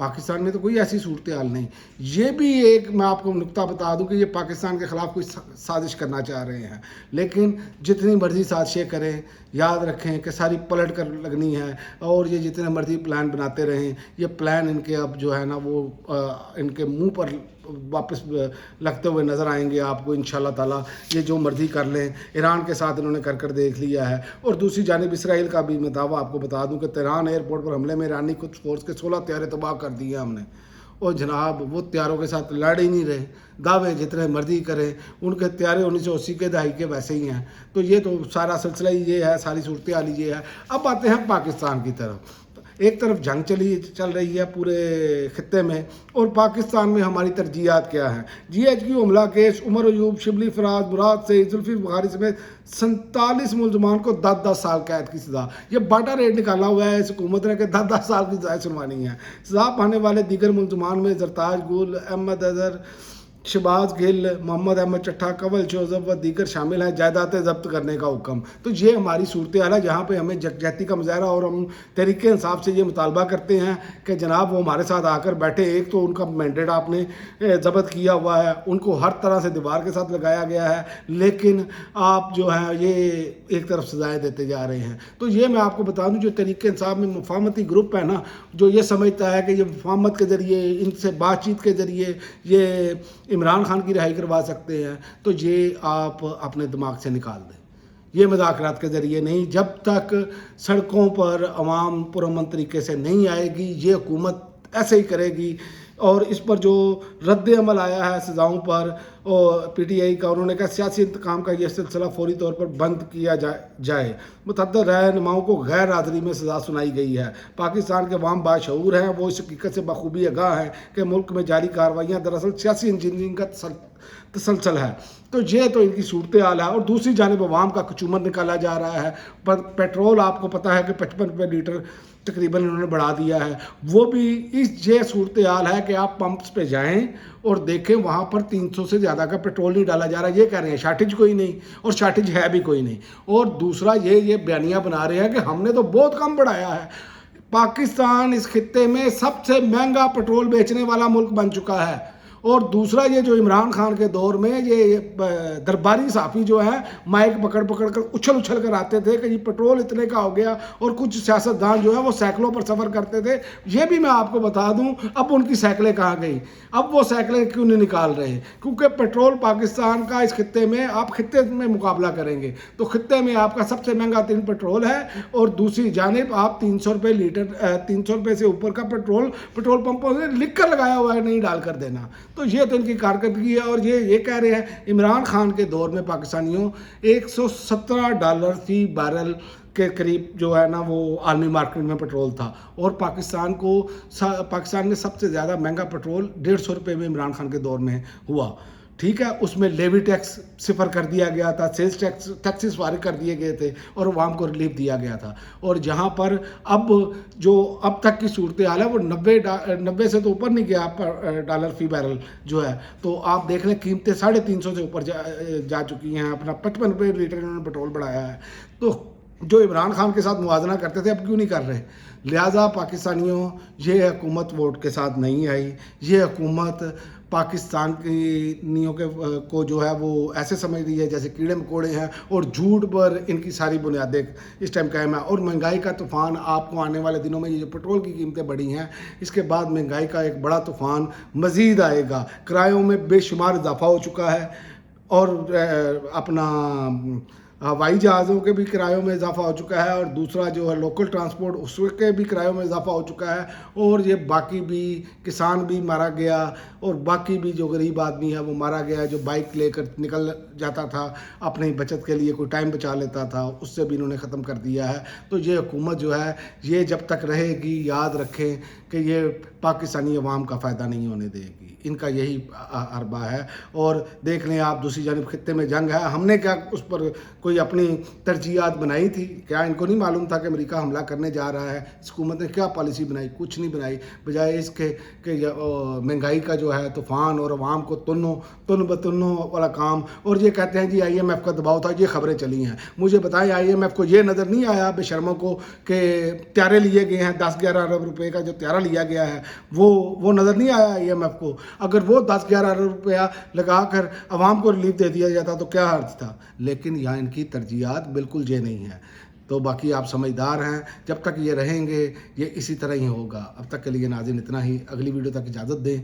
پاکستان میں تو کوئی ایسی صورتحال نہیں. یہ بھی ایک میں آپ کو نقطہ بتا دوں کہ یہ پاکستان کے خلاف کوئی سازش کرنا چاہ رہے ہیں، لیکن جتنی مرضی سازشیں کریں یاد رکھیں کہ ساری پلٹ کر لگنی ہے. اور یہ جتنے مرضی پلان بناتے رہیں، یہ پلان ان کے اب جو ہے نا وہ ان کے منہ پر واپس لگتے ہوئے نظر آئیں گے آپ کو انشاءاللہ تعالیٰ. یہ جو مرضی کر لیں، ایران کے ساتھ انہوں نے کر دیکھ لیا ہے. اور دوسری جانب اسرائیل کا بھی میں دعویٰ آپ کو بتا دوں کہ تہران ایئرپورٹ پر حملے میں ایرانی کچھ فورس کے 16 طیارے تباہ کر دیے ہم نے. اور جناب وہ طیاروں کے ساتھ لڑ ہی نہیں رہے، دعوے جتنے مرضی کریں، ان کے طیارے 1980 کے دہائی کے ویسے ہی ہیں. تو یہ تو سارا سلسلہ ہی یہ ہے، ساری صورتحال یہ ہے. اب آتے ہیں پاکستان کی طرف. ایک طرف جنگ چل رہی ہے پورے خطے میں، اور پاکستان میں ہماری ترجیحات کیا ہیں. جی ایچ کیو حملہ کیس عمر ایوب، شبلی فراز، مراد سعید، زلفی بخاری سمیت 47 ملزمان کو 10 سال قید کی سزا. یہ باٹا ریٹ نکالا ہوا ہے اس حکومت نے کہ 10 سال کی سزا سنوانی ہے. سزا پانے والے دیگر ملزمان میں زرتاج گل، احمد اظہر، شہباز گل، محمد احمد چٹھا، کنول جوزف و دیگر شامل ہیں. جائیدادیں ضبط کرنے کا حکم. تو یہ ہماری صورتحال ہے جہاں پہ ہمیں یکجہتی کا مظاہرہ، اور ہم تحریک انصاف سے یہ مطالبہ کرتے ہیں کہ جناب وہ ہمارے ساتھ آ کر بیٹھے. ایک تو ان کا مینڈیٹ آپ نے ضبط کیا ہوا ہے، ان کو ہر طرح سے دیوار کے ساتھ لگایا گیا ہے، لیکن آپ جو ہے یہ ایک طرف سزائیں دیتے جا رہے ہیں. تو یہ میں آپ کو بتا دوں جو تحریک انصاف میں مفاہمتی گروپ ہے نا، جو یہ سمجھتا ہے کہ یہ مفاہمت کے ذریعے، ان سے بات چیت کے ذریعے یہ عمران خان کی رہائی کروا سکتے ہیں، تو یہ آپ اپنے دماغ سے نکال دیں. یہ مذاکرات کے ذریعے نہیں. جب تک سڑکوں پر عوام پرامن طریقے سے نہیں آئے گی، یہ حکومت ایسے ہی کرے گی. اور اس پر جو رد عمل آیا ہے سزاؤں پر، اور پی ٹی آئی کا، انہوں نے کہا سیاسی انتقام کا یہ سلسلہ فوری طور پر بند کیا جائے. متعدد رہنماؤں کو غیر حاضری میں سزا سنائی گئی ہے. پاکستان کے عوام باشعور ہیں، وہ اس حقیقت سے بخوبی آگاہ ہیں کہ ملک میں جاری کارروائیاں دراصل سیاسی انجینئرنگ کا تسلسل ہے. تو یہ تو ان کی صورتحال ہے. اور دوسری جانب عوام کا کچومر نکالا جا رہا ہے. پیٹرول آپ کو پتہ ہے کہ 55 روپے لیٹر تقریباً انہوں نے بڑھا دیا ہے. وہ بھی یہ صورتحال ہے کہ آپ پمپس پہ جائیں اور دیکھیں وہاں پر 300 سے زیادہ کا پیٹرول نہیں ڈالا جا رہا. یہ کہہ رہے ہیں شارٹیج کوئی نہیں، اور شارٹیج ہے بھی کوئی نہیں. اور دوسرا یہ بیانیہ بنا رہے ہیں کہ ہم نے تو بہت کم بڑھایا ہے. پاکستان اس خطے میں سب سے مہنگا پیٹرول بیچنے والا ملک بن چکا ہے. اور دوسرا یہ جو عمران خان کے دور میں یہ درباری صحافی جو ہیں مائک پکڑ کر اچھل کر آتے تھے کہ یہ پیٹرول اتنے کا ہو گیا، اور کچھ سیاستدان جو ہے وہ سائیکلوں پر سفر کرتے تھے. یہ بھی میں آپ کو بتا دوں اب ان کی سائیکلیں کہاں گئی. اب وہ سائیکلیں کیوں نہیں نکال رہے؟ کیونکہ پیٹرول پاکستان کا اس خطے میں، آپ خطے میں مقابلہ کریں گے تو خطے میں آپ کا سب سے مہنگا ترین پیٹرول ہے. اور دوسری جانب آپ 300 روپے لیٹر، 300 روپے سے اوپر کا پیٹرول پمپوں سے لکھ کر لگایا ہوا ہے، نہیں ڈال کر دینا. تو یہ تو ان کی کارکردگی ہے. اور یہ کہہ رہے ہیں عمران خان کے دور میں پاکستانیوں $117 فی بیرل کے قریب جو ہے نا وہ عالمی مارکیٹ میں پیٹرول تھا. اور پاکستان میں سب سے زیادہ مہنگا پیٹرول 150 روپے میں عمران خان کے دور میں ہوا. ٹھیک ہے، اس میں لیوی ٹیکس صفر کر دیا گیا تھا، سیلز ٹیکسز فارغ کر دیے گئے تھے، اور عوام کو ریلیف دیا گیا تھا. اور جہاں پر اب تک کی صورتحال ہے وہ 90 سے تو اوپر نہیں گیا ڈالر فی بیرل جو ہے. تو آپ دیکھ لیں قیمتیں 350 سے اوپر جا چکی ہیں. اپنا 55 روپے لیٹر انہوں نے پیٹرول بڑھایا ہے. تو جو عمران خان کے ساتھ موازنہ کرتے تھے اب کیوں نہیں کر رہے؟ لہٰذا پاکستانیوں، یہ حکومت ووٹ کے ساتھ نہیں آئی. یہ حکومت پاکستان کی نیوں کو جو ہے وہ ایسے سمجھ رہی ہے جیسے کیڑے مکوڑے ہیں، اور جھوٹ پر ان کی ساری بنیادیں اس ٹائم قائم ہیں. اور مہنگائی کا طوفان آپ کو آنے والے دنوں میں، یہ جو پیٹرول کی قیمتیں بڑھی ہیں، اس کے بعد مہنگائی کا ایک بڑا طوفان مزید آئے گا. کرایوں میں بے شمار اضافہ ہو چکا ہے، اور اپنا ہوائی جہازوں کے بھی کرایوں میں اضافہ ہو چکا ہے. اور دوسرا جو ہے لوکل ٹرانسپورٹ، اس کے بھی کرایوں میں اضافہ ہو چکا ہے. اور یہ باقی بھی کسان بھی مارا گیا، اور باقی بھی جو غریب آدمی ہے وہ مارا گیا، جو بائک لے کر نکل جاتا تھا اپنی بچت کے لیے، کوئی ٹائم بچا لیتا تھا، اس سے بھی انہوں نے ختم کر دیا ہے. تو یہ حکومت جو ہے یہ جب تک رہے گی، یاد رکھیں کہ یہ پاکستانی عوام کا فائدہ نہیں ہونے دے گی. ان کا یہی حربہ ہے. اور دیکھ لیں آپ دوسری جانب خطے میں جنگ ہے، ہم نے کیا اس پر کوئی کوئی اپنی ترجیحات بنائی تھی؟ کیا ان کو نہیں معلوم تھا کہ امریکہ حملہ کرنے جا رہا ہے؟ اس حکومت نے کیا پالیسی بنائی؟ کچھ نہیں بنائی، بجائے اس کے کہ مہنگائی کا جو ہے طوفان اور عوام کو تن بتنوں والا کام، اور یہ کہتے ہیں جی IMF کا دباؤ تھا، یہ خبریں چلی ہیں۔ مجھے بتائیں IMF کو یہ نظر نہیں آیا بے شرموں کو کہ طیارے لیے گئے ہیں 10-11 ارب روپے کا جو طیارہ لیا گیا ہے وہ نظر نہیں آیا IMF کو؟ اگر وہ 10-11 ارب روپیہ لگا کر عوام کو ریلیف دے دیا جاتا تو کیا حرج تھا؟ لیکن یہاں ان کی ترجیحات بالکل یہ نہیں ہے۔ تو باقی آپ سمجھدار ہیں، جب تک یہ رہیں گے یہ اسی طرح ہی ہوگا۔ اب تک کے لیے ناظرین اتنا ہی، اگلی ویڈیو تک اجازت دیں۔